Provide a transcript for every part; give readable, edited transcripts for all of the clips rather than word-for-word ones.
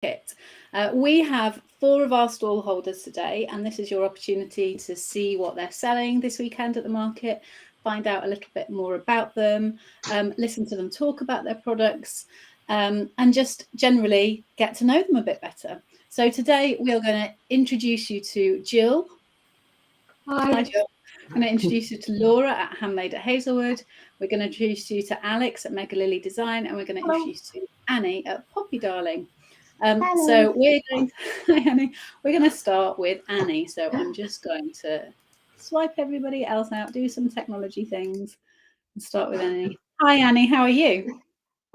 kit. We have 4 of our stall holders today, and this is your opportunity to see what they're selling this weekend at the market, find out a little bit more about them, listen to them talk about their products, and just generally get to know them a bit better. So today we are going to introduce you to Jill. Hi, Jill. I'm going to introduce you to Laura at Handmade at Hazelwood. We're going to introduce you to Alex at MegaLilyDesign, and we're going to introduce you to Annie at Poppy Darling. So we're going to, hi Annie, we're going to start with Annie. So I'm just going to swipe everybody else out, do some technology things, and start with Annie. Hi Annie, how are you?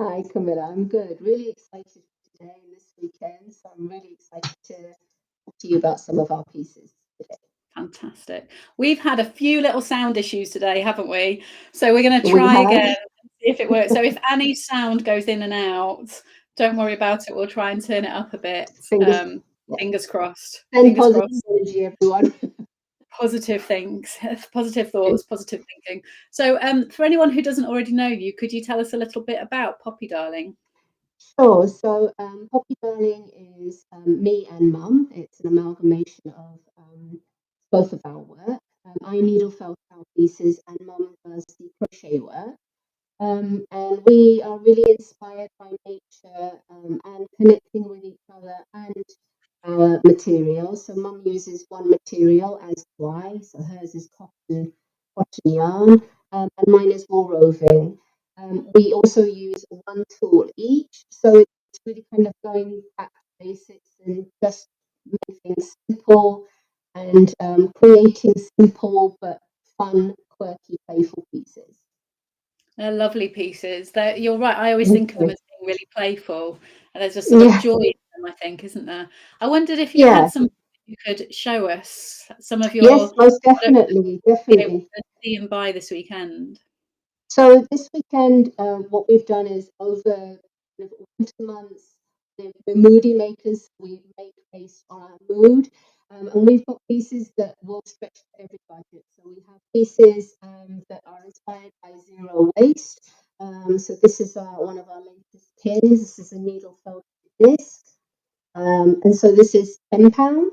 Hi Camilla, I'm good. Really excited for today and this weekend. So I'm really excited to talk to you about some of our pieces today. Fantastic. We've had a few little sound issues today, haven't we? So we're going to try again and see if it works. So if Annie's sound goes in and out, don't worry about it. We'll try and turn it up a bit. Fingers crossed. And fingers positive crossed. energy, everyone. Positive things, positive thoughts, positive thinking. So for anyone who doesn't already know you, could you tell us a little bit about Poppy Darling? Sure. So Poppy Darling is me and Mum. It's an amalgamation of both of our work. I needle felt our pieces and Mum does the crochet work. And we are really inspired by nature and connecting with each other and our materials. So Mum uses one material, as do I. So hers is cotton yarn, and mine is wool roving. We also use one tool each, so it's really kind of going back to basics and just making things simple and creating simple but fun, quirky, playful pieces. They're lovely pieces. You're right. I always think of them as being really playful, and there's a sort of joy in them, I think, isn't there? I wondered if you had some you could show us some of your yes, most definitely. see and buy this weekend. So this weekend, what we've done is over winter months, we're moody makers. We make based on our mood, and we've got pieces that will stretch to every budget. So we have pieces that are inspired by zero waste. So this is one of our latest pins. This is a needle felt disc, and so this is £10.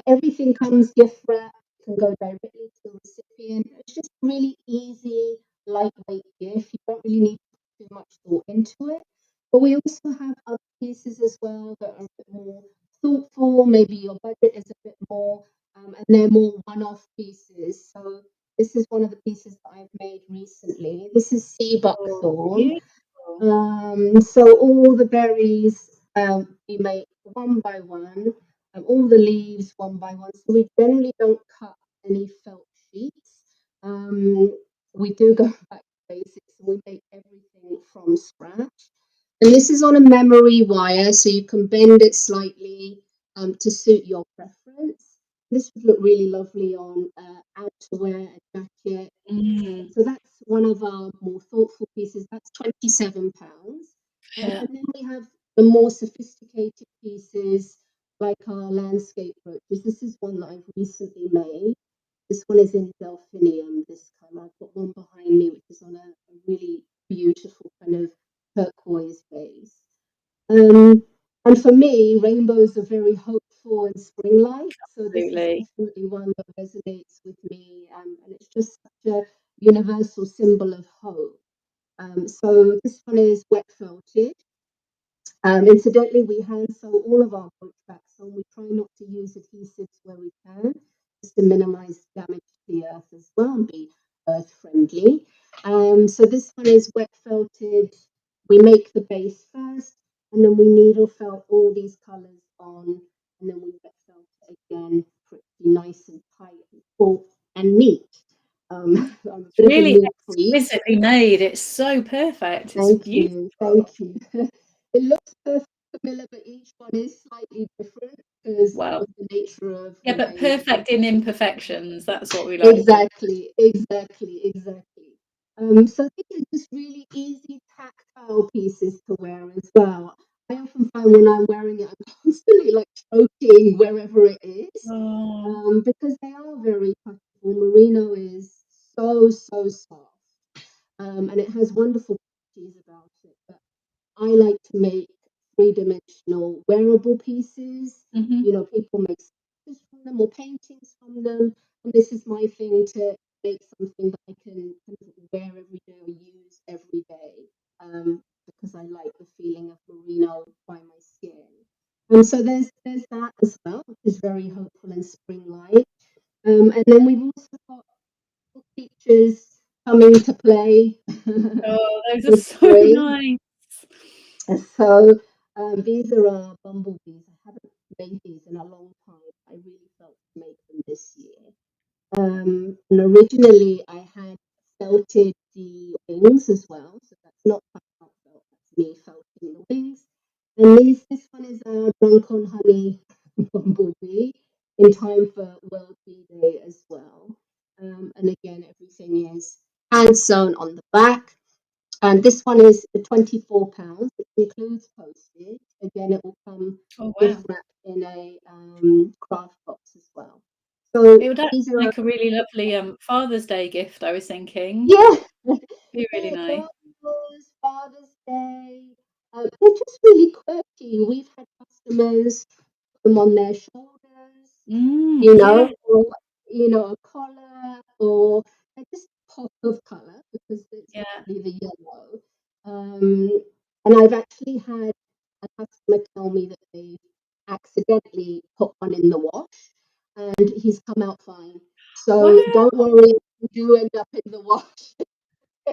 Everything comes gift wrapped. Can go directly to the recipient. It's just really easy, lightweight gift. You don't really need to put too much thought into it. But we also have other pieces as well that are a bit more thoughtful. Maybe your budget is a bit more, and they're more one-off pieces. So this is one of the pieces that I've made recently. This is sea buckthorn. So all the berries we make one by one, all the leaves one by one. So we generally don't cut any felt sheets. We do go back to basics and we make everything from scratch. And this is on a memory wire, so you can bend it slightly to suit your preference. This would look really lovely on outerwear, a jacket. So that's one of our more thoughtful pieces. That's £27. And then we have the more sophisticated pieces, like our landscape brooches. This is one that I've recently made. This one is in delphinium this time. I've got one behind me, which is on a really beautiful kind of turquoise base. And for me, rainbows are very hopeful and spring-like. So this is definitely one that resonates with me. And it's just such a universal symbol of hope. So this one is wet felted. Incidentally, we hand sew all of our brooch backs on. We try not to use adhesives where we can, just to minimize damage to the earth as well and be earth friendly. So this one is wet felted. We make the base first, and then we needle felt all these colors on, and then we wet felt it again, pretty nice and tight and full and neat. Really explicitly made. It's so perfect. It's beautiful. Thank you. It looks perfect, Camilla, but each one is slightly different because of the nature of but perfect in imperfections. That's what we like. Exactly. So these are just really easy tactile pieces to wear as well. I often find when I'm wearing it, I'm constantly like stroking wherever it is, because they are very touchable. Merino is so soft, and it has wonderful properties about it. But I like to make three-dimensional wearable pieces. Hmm. You know, people make sculptures from them or paintings from them. And this is my thing, to make something that I can kind of wear every day or use every day, because I like the feeling of merino by my skin. And so there's that as well, which is very hopeful and spring-like. And then we've also got features coming to play Oh, those are this so spring. nice. So these are our bumblebees. I haven't made these in a long time. I really felt to make them this year. And originally I had felted the wings as well. So that's not felt, that's me felting the wings. And this one is our drunk on honey bumblebee in time for World Bee Day as well. And again, everything is hand sewn on the back. And this one is £24, which includes postage. Again, it will come Oh, gift wow. wrapped in a craft box as well. So It would actually these are, make a really lovely Father's Day gift, I was thinking. yeah, Be really yeah, nice. Yours, Father's Day. They're just really quirky. We've had customers put them on their shoulders, Mm, you know, yeah, or a collar, or just pop of colour, because it's yeah. mostly the yellow. Um, and I've actually had a customer tell me that they accidentally put one in the wash, and he's come out fine. So Wow, don't worry if you do end up in the wash.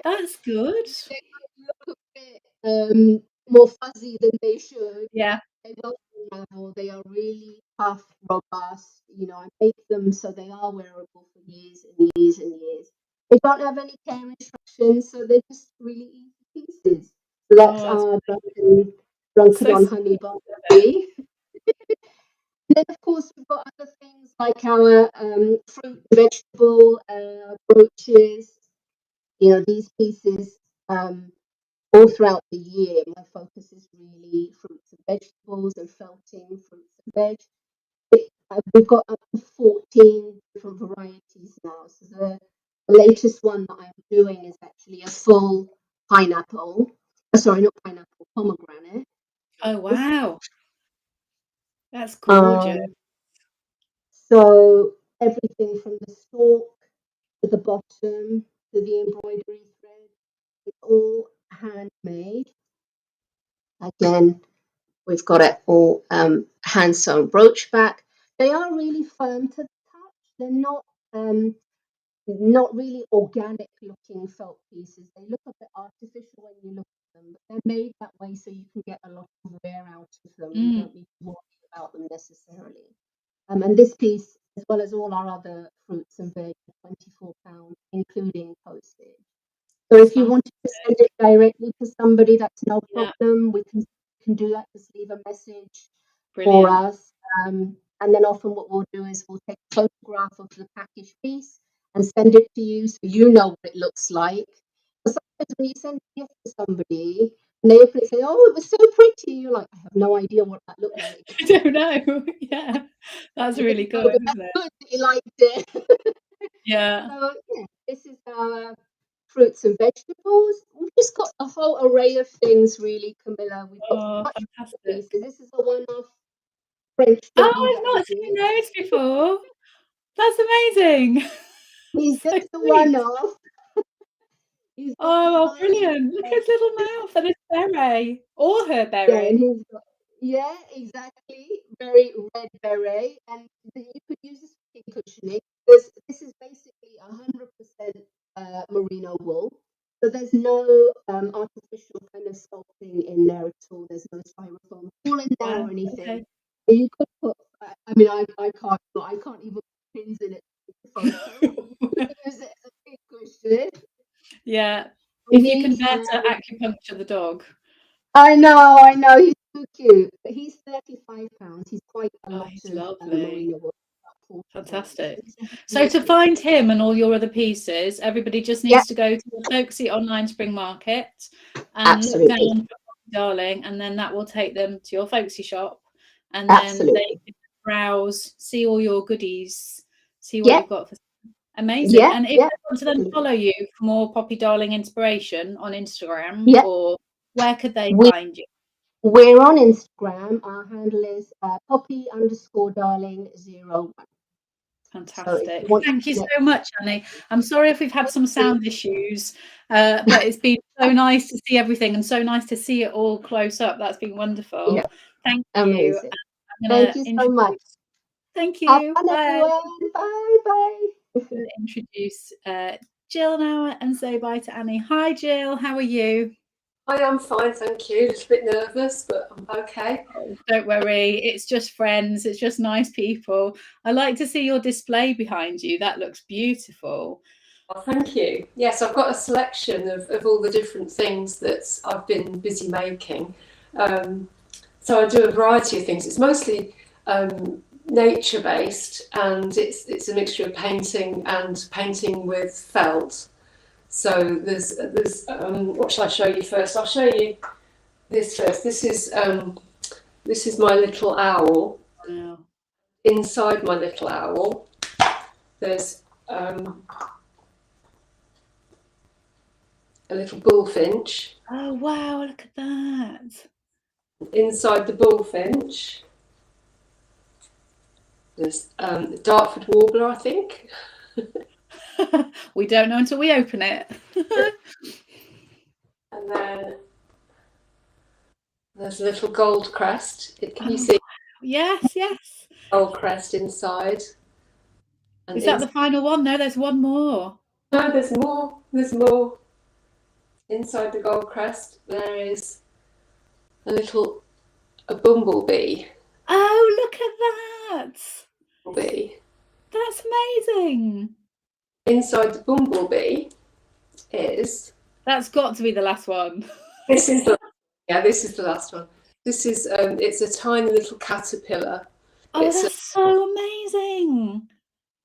that's good. They might look a bit more fuzzy than they should. Yeah. They won't unravel. They are really tough, robust. You know, I make them so they are wearable for years and years and years. They don't have any care instructions, so they're just really easy pieces. So that's Oh, it's our drunken so on supportive honey of it. bumblebee. And then, of course, we've got other things like our fruit and vegetable brooches. You know, these pieces. All throughout the year, my focus is really fruits and vegetables and felting fruits and veg. We've got up to 14 different varieties now. So the latest one that I'm doing is actually a full pineapple. Sorry, not pineapple, pomegranate. Oh, wow. That's gorgeous. Um, so everything from the stalk to the bottom to the embroidery thread, it's all handmade. Again, we've got it all hand sewn brooch back. They are really firm to the touch. They're not really organic looking felt pieces. They look a bit artificial when you look at them, but they're made that way so you can get a lot of wear out of them. You Mm, don't need to worry about them necessarily. And this piece, as well as all our other fruits and veg, are £24, including postage. So if you wanted to fantastic. send it directly to somebody, that's no Yeah, problem. We can do that. Just leave a message for brilliant. us. And then often what we'll do is we'll take a photograph of the packaged piece and send it to you so you know what it looks like. But sometimes when you send a gift to somebody and they open it and say, "Oh, it was so pretty," you're like, "I have no idea what that looked like." I don't know. Yeah, that's I really didn't know, good, but isn't that's it? good that you liked it. Yeah. So yeah, this is our fruits and vegetables. We've just got a whole array of things, really, Camilla. We've got Oh, much fantastic. pieces. This is a one-off French Oh, doggy that I've I not seen did. those before. That's amazing. He's So just a sweet. one-off. He's got a Oh, tiny brilliant. Look at his little mouth and his beret, or her yeah, and beret. he's got exactly, very red beret, and you could use this for cushioning. This is basically 100% merino wool, so there's no artificial kind of sculpting in there at all. There's no styrofoam wool in there or Wow, anything. okay. So you could put. I mean, I can't even put pins in it to take a photo, but you could use it as a big cushion. Yeah, And if you can these bear to acupuncture the dog. I know, he's so cute. But he's £35. He's quite a Oh, lot he's of lovely. merino wool, about £40. Fantastic. He's a So to lovely find dog. him and all your other pieces, everybody just Yeah, needs to go to the Folksy online spring market and look absolutely. down for Darling, and then that will take them to your Folksy shop, and then they Absolutely. can browse, see all your goodies, see what Yeah, you've got for amazing. yeah, And if yeah, they want to then absolutely. follow you for more Poppy Darling inspiration on Instagram, Yeah, or where could they we find you? We're on Instagram. Our handle is poppy_darling01. Fantastic. Thank you so much, Annie. I'm sorry if we've had some sound issues, but it's been so nice to see everything and so nice to see it all close up. That's been wonderful. Yeah, Thank you. amazing. Thank you so much. Thank Have you. fun, Bye. everyone. Bye. Bye. We'll introduce Jill now and say bye to Annie. Hi, Jill. How are you? Hi, I'm fine, thank you. Just a bit nervous, but I'm okay. Don't worry, it's just friends, it's just nice people. I like to see your display behind you. That looks beautiful. Well, thank you. Yes, I've got a selection of all the different things that I've been busy making. So I do a variety of things. It's mostly nature-based, and it's a mixture of painting and painting with felt. So there's what shall I show you first? I'll show you this first. This is my little owl. Wow. Inside my little owl, there's a little bullfinch. Oh wow, look at that. Inside the bullfinch, there's the Dartford warbler, I think. We don't know until we open it. And then there's a little gold crest. Can you see? Yes, yes. Gold crest inside. And is that the final one? No, there's one more. No, there's more. There's more. Inside the gold crest, there is a bumblebee. Oh, look at that. Bumblebee. That's amazing. Inside the bumblebee is... That's got to be the last one. This is the last one. This is it's a tiny little caterpillar. Oh, that's so amazing.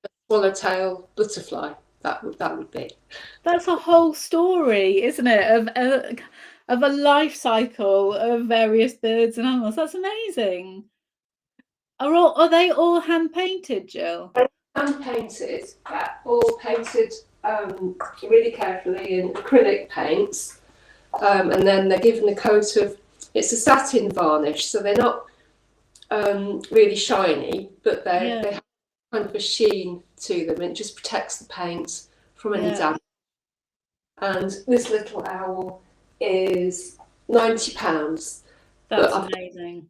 A swallowtail butterfly. That would be. That's a whole story, isn't it? Of a life cycle of various birds and animals. That's amazing. Are they all hand painted, Jill? Hand painted, all painted really carefully in acrylic paints, and then they're given a coat of. It's a satin varnish, so they're not really shiny, but they have kind of a sheen to them, and it just protects the paints from any damage. And this little owl is £90. That's amazing.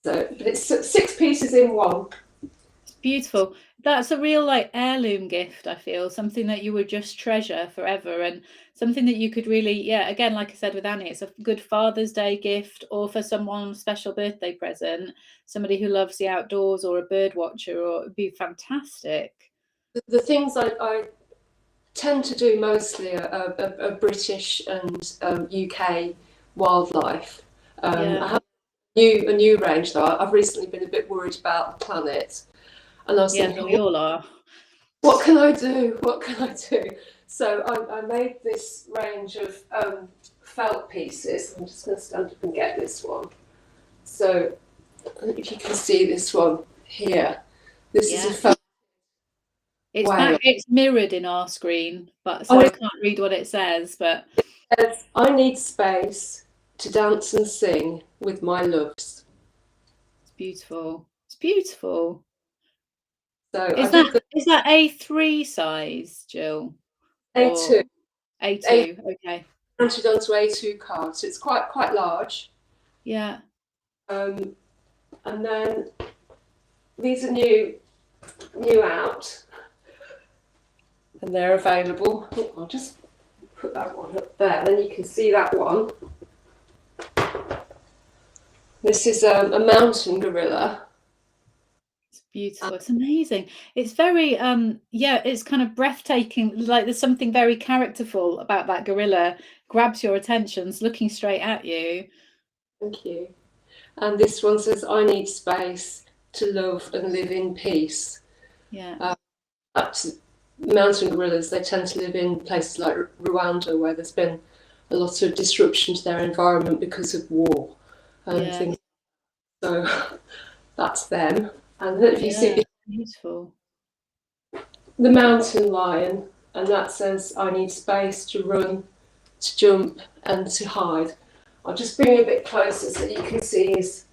So, but it's 6 pieces in one. It's beautiful. That's a real heirloom gift, I feel, something that you would just treasure forever, and something that you could really, again, like I said with Annie, it's a good Father's Day gift, or for someone special birthday present, somebody who loves the outdoors or a bird watcher, or it'd be fantastic. The things I tend to do mostly are British and UK wildlife. I have a new range though. I've recently been a bit worried about the planet. And I was thinking, we all are. What can I do? What can I do? So I made this range of felt pieces. I'm just going to stand up and get this one. So if you can see this one here, this is a felt. It's mirrored in our screen, but so I can't read what it says. But it says, I need space to dance and sing with my loves. It's beautiful. It's beautiful. So is that A3 size, Jill? A2. A2. Okay. Printed onto A2 cards, so it's quite large. Yeah. And then these are new out, and they're available. I'll just put that one up there, then you can see that one. This is a mountain gorilla. It's beautiful. It's amazing. It's very it's kind of breathtaking. Like there's something very characterful about that gorilla. Grabs your attention, it's looking straight at you. Thank you. And this one says, I need space to love and live in peace. Yeah. Mountain gorillas, they tend to live in places like Rwanda, where there's been a lot of disruption to their environment because of war and things. So that's them. And if you see beautiful. The mountain lion, and that says, I need space to run, to jump and to hide. I'll just bring it a bit closer so you can see his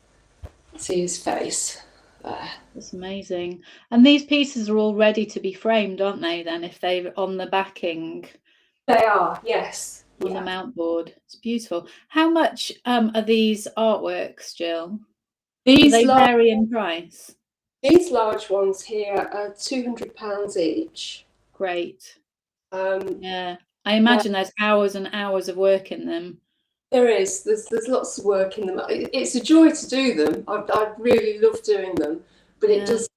face there. That's amazing. And these pieces are all ready to be framed, aren't they, then, if they're on the backing? They are, yes. On the mount board. It's beautiful. How much are these artworks, Jill? Do they vary in price? These large ones here are £200 each. Great. Yeah, I imagine there's hours and hours of work in them. There is. There's lots of work in them. It's a joy to do them. I really love doing them, but it does.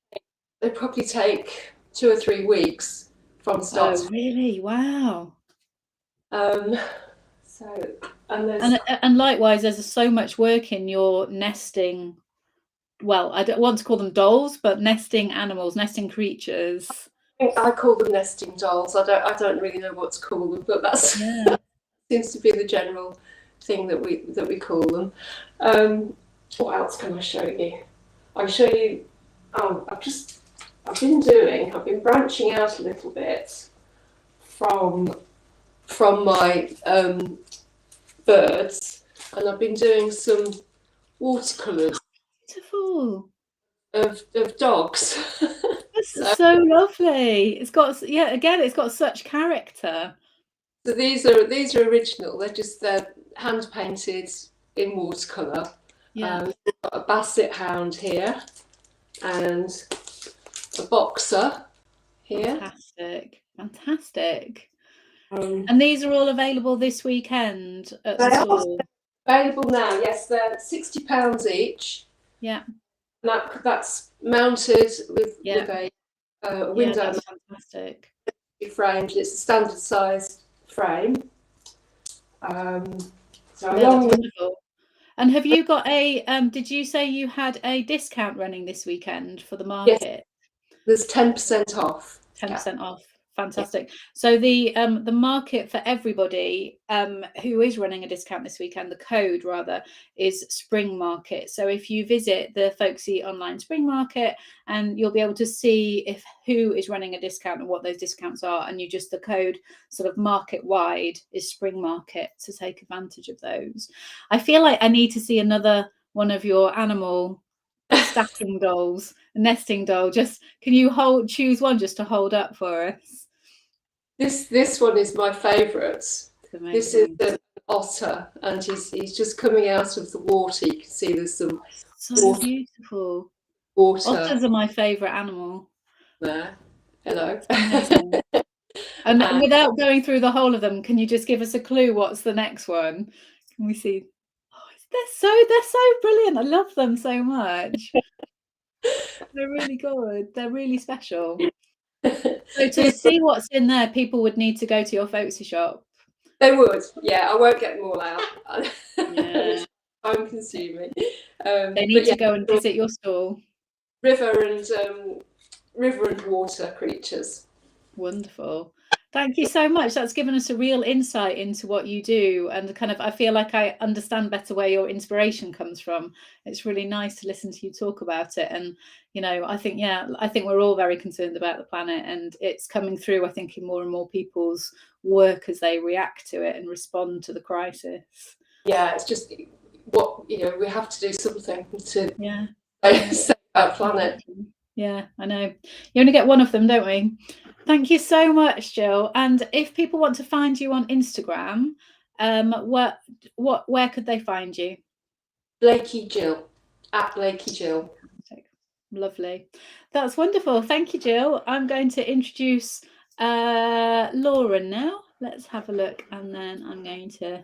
They probably take 2 or 3 weeks from start. Oh, really? Wow. So and likewise, there's so much work in your nesting. Well, I don't want to call them dolls, but nesting animals, nesting creatures. I call them nesting dolls. I don't really know what to call them, but that seems to be the general thing that we call them. What else can I show you? I'll show you. I've been branching out a little bit from my birds, and I've been doing some watercolours. Beautiful. Of dogs. That's so lovely. It's got it's got such character. So these are original. They're hand painted in watercolour. Yeah. We've got a basset hound here and a boxer here. Fantastic. And these are all available this weekend at the store. Available now, yes. They're £60 each. Yeah. That's mounted with a window. That's fantastic. Framed. It's a standard sized frame. That's wonderful. And have you got a? Did you say you had a discount running this weekend for the market? Yes. There's 10% off. 10% off. Fantastic. So the market for everybody who is running a discount this weekend, the code rather, is Spring Market. So if you visit the Folksy online Spring Market, and you'll be able to see who is running a discount and what those discounts are, and the code sort of market wide is Spring Market to take advantage of those. I feel like I need to see another one of your animal stacking dolls, a nesting doll. Just can you choose one just to hold up for us? This one is my favourite. This is an otter, and he's just coming out of the water. You can see there's some water. Beautiful Water. Otters are my favourite animal. There. Hello. And without going through the whole of them, can you just give us a clue? What's the next one? Can we see? Oh, they're so brilliant. I love them so much. They're really good. They're really special. So to see what's in there, people would need to go to your Folksy shop. They would, yeah. I won't get them all out. Yeah. Time consuming. They need to go and visit your stall. River and water creatures. Wonderful. Thank you so much. That's given us a real insight into what you do, and I feel like I understand better where your inspiration comes from. It's really nice to listen to you talk about it. And I think we're all very concerned about the planet, and it's coming through, I think, in more and more people's work as they react to it and respond to the crisis. Yeah, it's just what we have to do something to save our planet. Yeah, I know. You only get one of them, don't we? Thank you so much, Jill. And if people want to find you on Instagram, where could they find you? Blakey Jill, at Blakey Jill. Lovely. That's wonderful. Thank you, Jill. I'm going to introduce Laura now. Let's have a look, and then I'm going to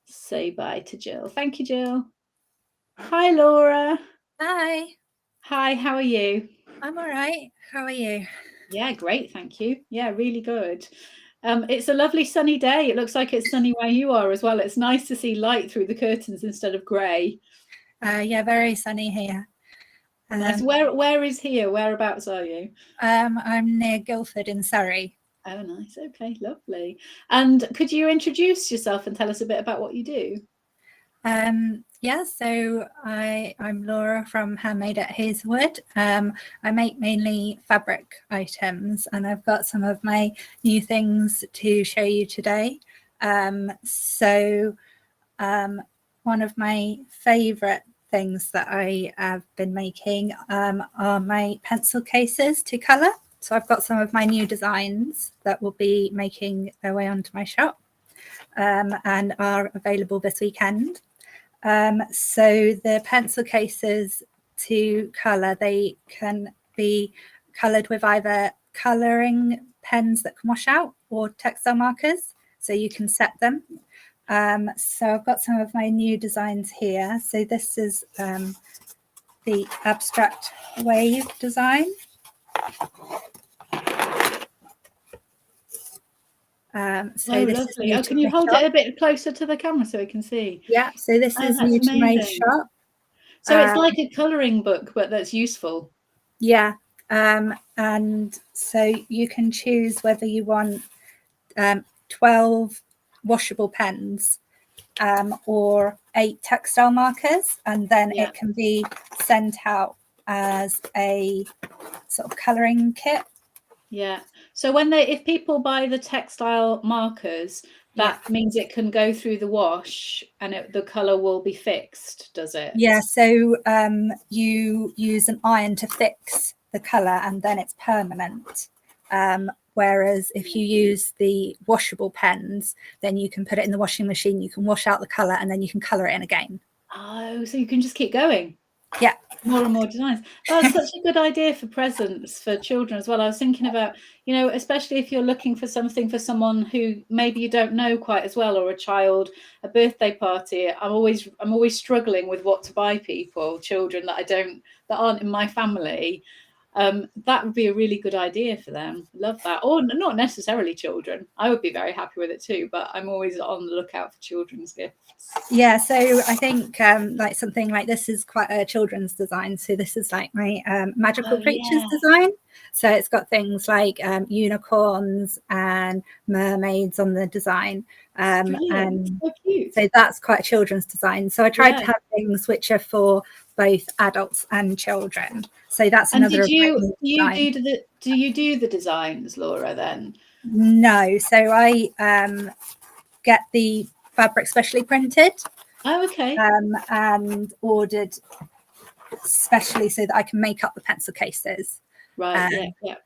say bye to Jill. Thank you, Jill. Hi, Laura. Hi. Hi, how are you? I'm all right. How are you? Yeah, great, thank you. Yeah, really good. It's a lovely sunny day. It looks like it's sunny where you are as well. It's nice to see light through the curtains instead of grey. Yeah, very sunny here. Nice. Where is here? Whereabouts are you? I'm near Guildford in Surrey. Oh, nice. Okay, lovely. And could you introduce yourself and tell us a bit about what you do? Yeah, so I'm Laura from Handmade at Hazelwood. I make mainly fabric items, and I've got some of my new things to show you today. One one of my favorite things that I have been making are my pencil cases to color. So I've got some of my new designs that will be making their way onto my shop and are available this weekend. So the pencil cases to color, they can be colored with either coloring pens that can wash out or textile markers, so you can set them. So I've got some of my new designs here. So this is the abstract wave design. So this lovely. is Can you hold it a bit closer to the camera so we can see? Yeah, so this is new to my shop. So it's like a colouring book, but that's useful. Yeah, and so you can choose whether you want 12 washable pens or 8 textile markers, and then it can be sent out as a sort of colouring kit. Yeah. So if people buy the textile markers, that means it can go through the wash and the colour will be fixed, does it? Yeah, so you use an iron to fix the colour and then it's permanent. Whereas if you use the washable pens, then you can put it in the washing machine, you can wash out the colour and then you can colour it in again. Oh, so you can just keep going. Yeah. More and more designs. Oh, it's such a good idea for presents for children as well. I was thinking about, especially if you're looking for something for someone who maybe you don't know quite as well, or a child, a birthday party. I'm always struggling with what to buy children that aren't in my family. That would be a really good idea for them. Love that. Or not necessarily children. I would be very happy with it too, but I'm always on the lookout for children's gifts. Yeah, so I think like something like this is quite a children's design. So this is like my magical creatures design. So it's got things like unicorns and mermaids on the design. And so cute. So that's quite a children's design. So I tried to have things which are for both adults and children. So that's another. Do you do the designs, Laura, then? No, so I get the fabric specially printed. Oh, okay. And ordered specially so that I can make up the pencil cases. Right. Yeah.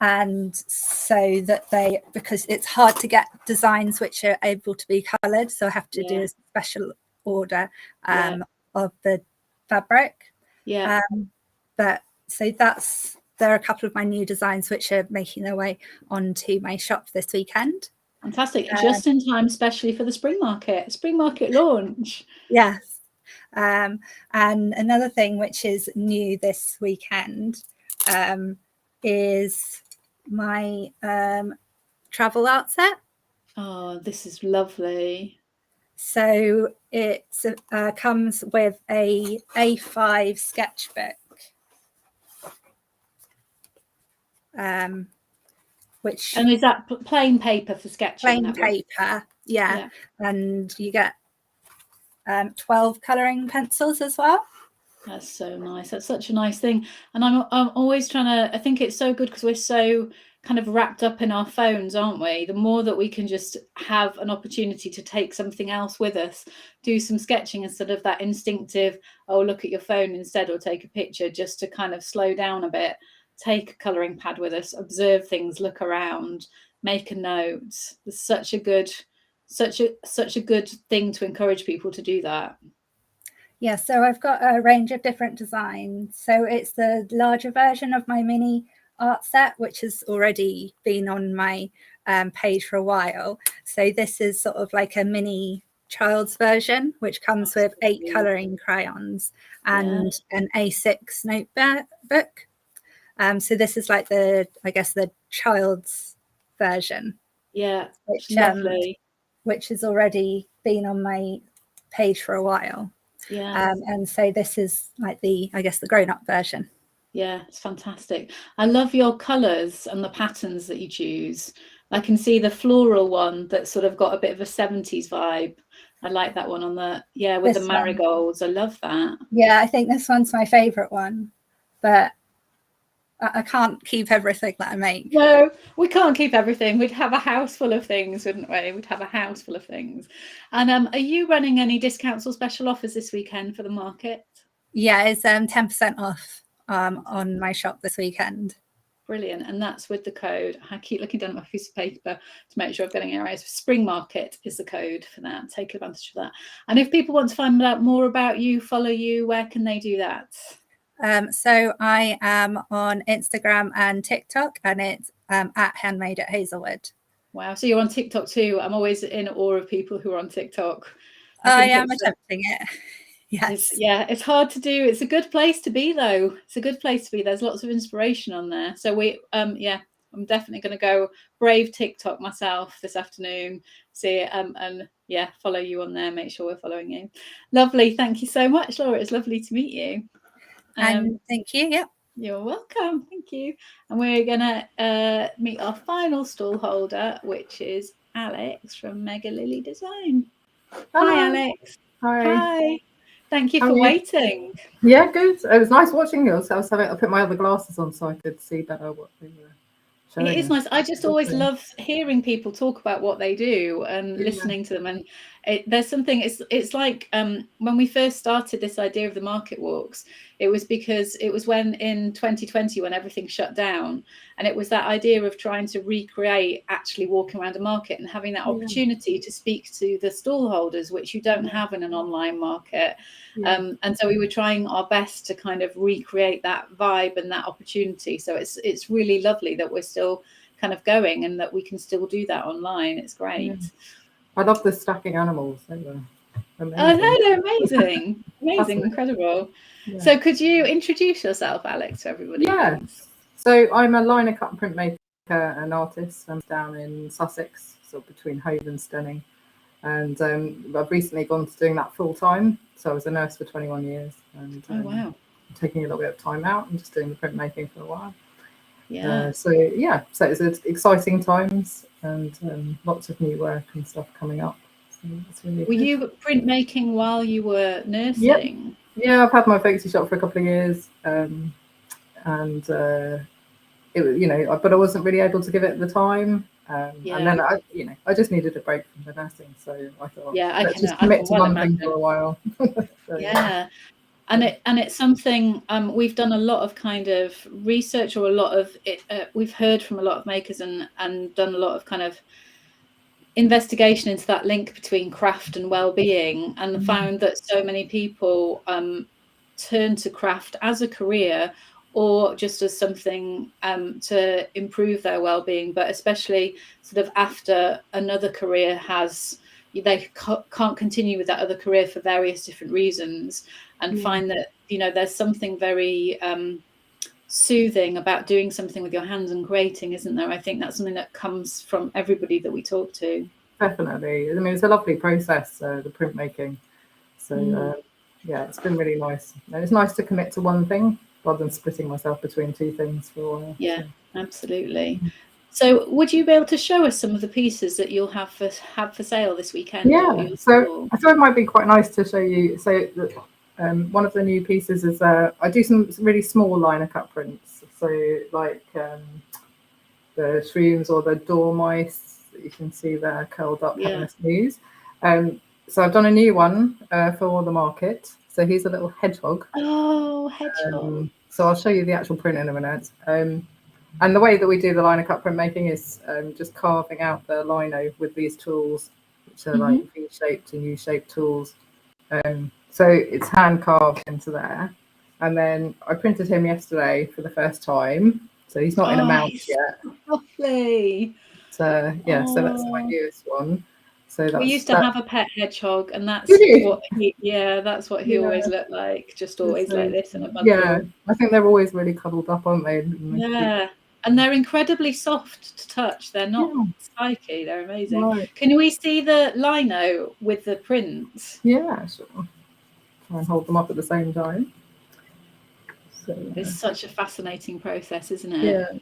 And so that because it's hard to get designs which are able to be coloured, so I have to do a special order of the fabric. Yeah. But so there are a couple of my new designs which are making their way onto my shop this weekend. Fantastic. Just in time, especially for the spring market launch. Yes. And another thing which is new this weekend is my travel art set. Oh, this is lovely. So it comes with a A5 sketchbook. And is that plain paper for sketching? Plain paper, yeah. And you get 12 colouring pencils as well. That's so nice. That's such a nice thing. And I'm always trying to, I think it's so good because we're so kind of wrapped up in our phones, aren't we? The more that we can just have an opportunity to take something else with us, do some sketching instead of that instinctive, oh, look at your phone instead, or take a picture, just to kind of slow down a bit. Take a colouring pad with us, observe things, look around, make a note. It's such a good thing to encourage people to do that. Yeah, so I've got a range of different designs. So it's the larger version of my mini art set, which has already been on my page for a while. So this is sort of like a mini child's version, which comes with 8 colouring crayons and an A6 notebook. So this is like the child's version. Yeah, lovely. Which has already been on my page for a while. Yeah. And so this is like the grown-up version. Yeah, it's fantastic. I love your colours and the patterns that you choose. I can see the floral one that's sort of got a bit of a 70s vibe. I like that one with the marigolds. I love that. Yeah, I think this one's my favourite one. But I can't keep everything that I make. No, we can't keep everything. We'd have a house full of things, wouldn't we? We'd have a house full of things. And are you running any discounts or special offers this weekend for the market? Yeah, it's 10% off on my shop this weekend. Brilliant. And that's with the code. I keep looking down at my piece of paper to make sure I'm getting it right. Spring Market is the code for that. Take advantage of that. And if people want to find out more about you, follow you, where can they do that? So I am on Instagram and TikTok, and it's at Handmade at Hazelwood. Wow. So you're on TikTok too. I'm always in awe of people who are on TikTok. I am attempting it. Yes. It's hard to do. It's a good place to be, though. It's a good place to be. There's lots of inspiration on there. So I'm definitely going to go brave TikTok myself this afternoon. See it and follow you on there. Make sure we're following you. Lovely. Thank you so much, Laura. It's lovely to meet you. And thank you. Yep. You're welcome. Thank you. And we're going to meet our final stall holder, which is Alex from MegaLilyDesign. Hi, Alex. Hi. Thank you for waiting. Yeah, good. It was nice watching yours. I put my other glasses on so I could see better what they were showing. It is nice. I just always love hearing people talk about what they do and listening to them. And there's something. It's like when we first started this idea of the market walks, it was because it was when in 2020 when everything shut down, and it was that idea of trying to recreate actually walking around a market and having that opportunity to speak to the stall holders, which you don't have in an online market. And so we were trying our best to kind of recreate that vibe and that opportunity. So it's really lovely that we're still kind of going and that we can still do that online. It's great. I love the stacking animals. They were amazing. I know, they're amazing. Amazing, incredible. Yeah. So could you introduce yourself, Alex, to everybody? Yeah. So I'm a liner cut and printmaker and artist. I'm down in Sussex, sort of between Hove and Stunning. And I've recently gone to doing that full time. So I was a nurse for 21 years. And taking a little bit of time out and just doing the printmaking for a while. Yeah. So it's exciting times and lots of new work and stuff coming up. So it's really Were you printmaking while you were nursing? Yeah, I've had my Folksy shop for a couple of years, and it was, but I wasn't really able to give it at the time. And then I just needed a break from the nursing, so I thought, let's just commit to one thing for a while. And it's something we've done a lot of kind of research, or a lot of it. We've heard from a lot of makers and done a lot of kind of investigation into that link between craft and well-being, and found that so many people turn to craft as a career or just as something to improve their well-being, but especially sort of after another career they can't continue with that other career for various different reasons, and find that there's something very soothing about doing something with your hands and creating, isn't there? I think that's something that comes from everybody that we talk to. Definitely. I mean, it's a lovely process, the printmaking. So it's been really nice. And it's nice to commit to one thing rather than splitting myself between two things for a while. Yeah, absolutely. So would you be able to show us some of the pieces that you'll have for sale this weekend? Yeah, so I thought it might be quite nice to show you. So one of the new pieces is I do some really small liner cut prints. So like the shrooms or the dormice that you can see there curled up having a snooze. So I've done a new one for the market. So here's a little hedgehog. Oh, hedgehog. So I'll show you the actual print in a minute. And the way that we do the liner cut printmaking is just carving out the lino with these tools, which are like V-shaped and U-shaped tools. So it's hand carved into there. And then I printed him yesterday for the first time. So he's not in a mount yet. Lovely. So so that's my newest one. So we used to have a pet hedgehog, and that's that's what he always looked like, just always like this in a bundle. Yeah, I think they're always really cuddled up, aren't they? Yeah, and they're incredibly soft to touch. They're not spiky. They're amazing. Right. Can we see the lino with the print? Yeah, sure. Try and hold them up at the same time. So, it's such a fascinating process, isn't it? Yeah.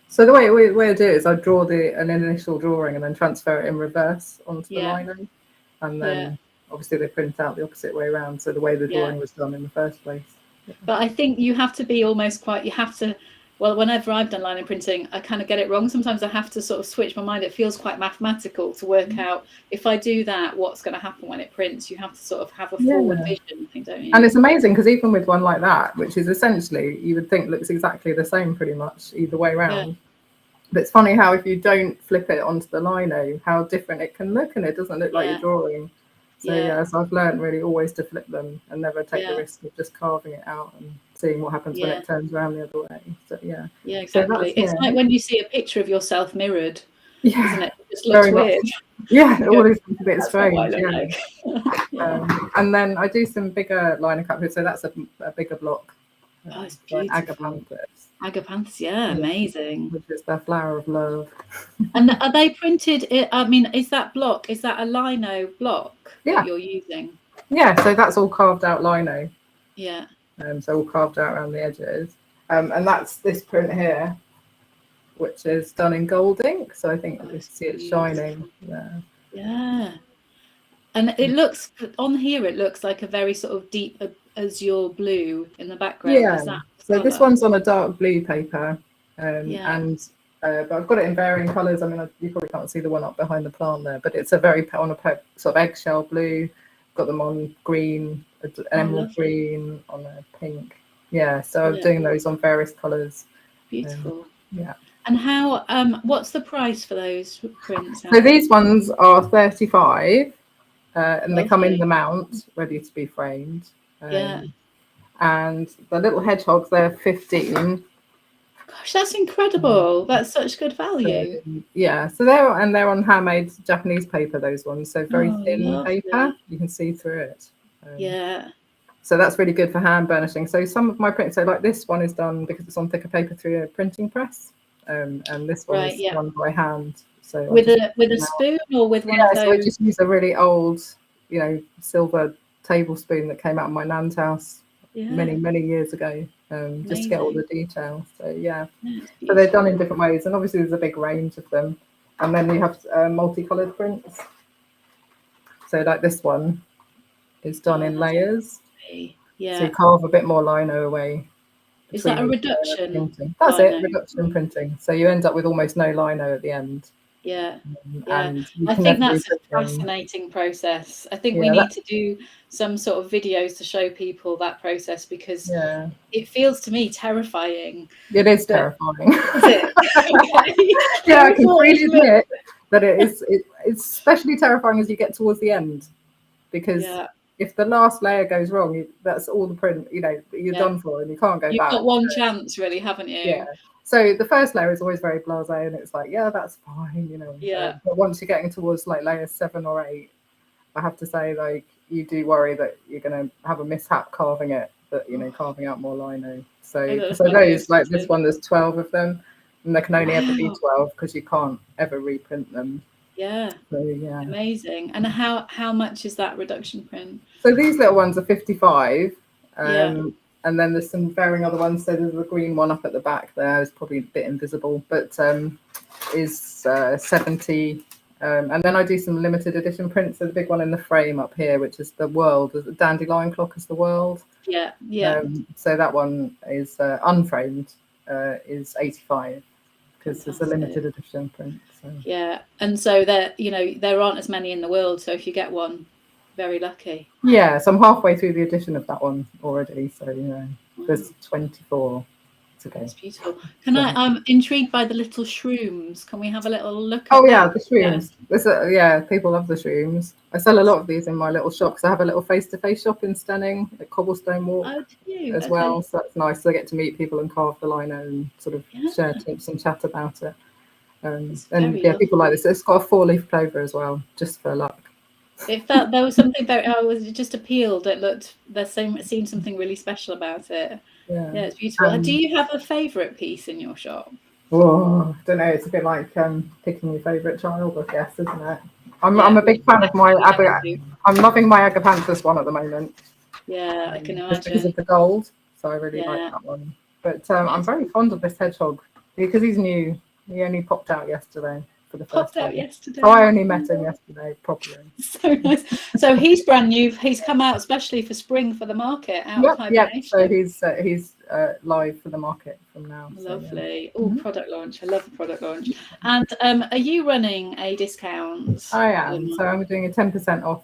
So the way I do it is I draw an initial drawing and then transfer it in reverse onto the lino, and then obviously they print out the opposite way around. So the way the drawing was done in the first place. But I think you have to be almost you have to well, whenever I've done lino printing, I kind of get it wrong. Sometimes I have to sort of switch my mind. It feels quite mathematical to work out, if I do that, what's going to happen when it prints. You have to sort of have a forward vision thing, don't you? And it's amazing because even with one like that, which is essentially, you would think looks exactly the same pretty much either way around. But it's funny how if you don't flip it onto the lino, how different it can look, and it doesn't look like you're drawing. So so I've learned really always to flip them and never take the risk of just carving it out and seeing what happens when it turns around the other way. So Exactly. So it's like when you see a picture of yourself mirrored, isn't it? It just looks very weird. It always looks a bit That's strange. what I look like. And then I do some bigger lino cut, so that's a bigger block. Oh, it's beautiful. Agapanthus, amazing. Which is the flower of love. And are they printed? I mean, is that a lino block that you're using? Yeah, so that's all carved out lino. Yeah. So all carved out around the edges. And that's this print here, which is done in gold ink. So I think you see it shining. Yeah. And it looks, on here, it looks like a very sort of deep azure blue in the background. Is that so this one's on a dark blue paper. And but I've got it in varying colours. I mean, you probably can't see the one up behind the plant there, but it's a very on a sort of eggshell blue. Got them on green, emerald green, on a pink. So I'm doing those on various colours. Beautiful. And how? What's the price for those prints? So these ones are 35, and they come in the mount, ready to be framed. And the little hedgehogs, they're 15. Gosh, that's incredible. That's such good value. So they're on handmade Japanese paper, those ones. So very thin paper. You can see through it. So that's really good for hand burnishing. So some of my prints, so like this one is done because it's on thicker paper through a printing press. And this one is done by hand. So with a spoon or with one of those? So I just use a really old, silver tablespoon that came out of my nan's house many years ago. Just to get all the details. So so they're done in different ways, and obviously there's a big range of them. And then you have multicolored prints. So like this one is done in layers. So you carve a bit more lino away. Is that a reduction? That's it, reduction printing. So you end up with almost no lino at the end. And I think that's a fascinating process. I think we need to do some sort of videos to show people that process, because it feels to me terrifying. It is terrifying. Is it? I can freely admit that it's especially terrifying as you get towards the end, because if the last layer goes wrong, that's all the print, you're done for, and you can't go back. You've got one chance, really, haven't you? So the first layer is always very blasé, and it's like, that's fine, But once you're getting towards like layer 7 or 8, I have to say, like, you do worry that you're going to have a mishap carving it, but carving out more lino. So those, like this one, there's 12 of them, and there can only ever be 12 because you can't ever reprint them. So, amazing. And how much is that reduction print? So these little ones are 55. And then there's some varying other ones. So there's a green one up at the back there. It's probably a bit invisible, but is 70. And then I do some limited edition prints. So the big one in the frame up here, which is the world. The dandelion clock is the world. So that one is unframed, is 85, because there's a limited edition print. So. And so there aren't as many in the world. So if you get one, very lucky. So I'm halfway through the edition of that one already. So there's 24 to go. That's beautiful. I'm intrigued by the little shrooms. Can we have a little look? The shrooms. People love the shrooms. I sell a lot of these in my little shop, because I have a little face-to-face shop in Stenning at Cobblestone Walk as well. So that's nice. So I get to meet people and carve the lino and sort of share tips and chat about it. People like this. It's got a 4-leaf clover as well, just for luck. It felt there was something very. I was just appealed. It looked. It seemed something really special about it. It's beautiful. Do you have a favourite piece in your shop? I don't know. It's a bit like picking your favourite child, I guess, isn't it? I'm a big fan of my. I'm loving my Agapanthus one at the moment. I can imagine. Just because of the gold, so I really like that one. But I'm very fond of this hedgehog because he's new. He only popped out yesterday. for the first Popped out time. yesterday. So I only met him yesterday properly. So nice. So he's brand new. He's come out especially for spring for the market out of hibernation. So he's live for the market from now. Lovely. So, yeah. Product launch. I love the product launch. And are you running a discount? I am. So I'm doing a 10% off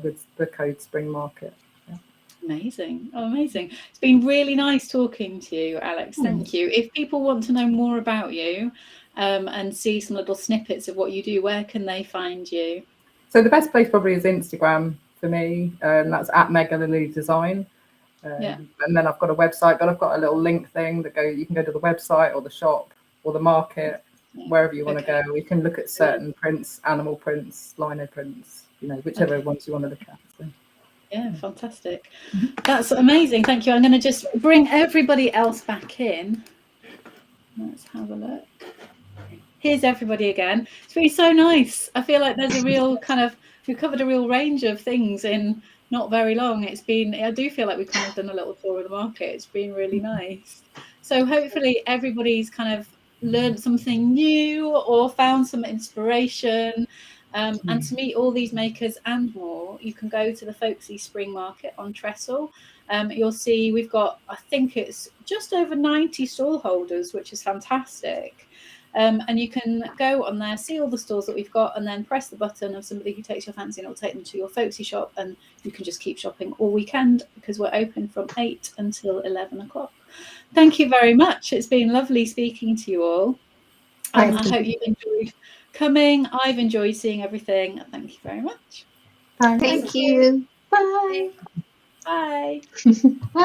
with the code Spring Market. Amazing. Oh, amazing. It's been really nice talking to you, Alex. Thank you. If people want to know more about you and see some little snippets of what you do, where can they find you? So the best place probably is Instagram for me. That's at MegaLilyDesign. And then I've got a website, but I've got a little link thing that you can go to the website or the shop or the market, wherever you want to go. You can look at certain prints, animal prints, lino prints, whichever ones you want to look at. So. Yeah, fantastic. That's amazing. Thank you. I'm going to just bring everybody else back in. Let's have a look. Here's everybody again. It's been so nice. I feel like there's a real we've covered a real range of things in not very long. I do feel like we've kind of done a little tour of the market. It's been really nice. So hopefully everybody's kind of learned something new or found some inspiration. And to meet all these makers and more, you can go to the Folksy Spring Market on Trestle. You'll see we've got, I think it's just over 90 stall holders, which is fantastic. And you can go on there, see all the stalls that we've got, and then press the button of somebody who takes your fancy and it'll take them to your Folksy shop, and you can just keep shopping all weekend because we're open from 8 until 11 o'clock. Thank you very much. It's been lovely speaking to you all. I hope you've enjoyed coming. I've enjoyed seeing everything. Thank you very much. Thank you. Bye. Bye. Bye.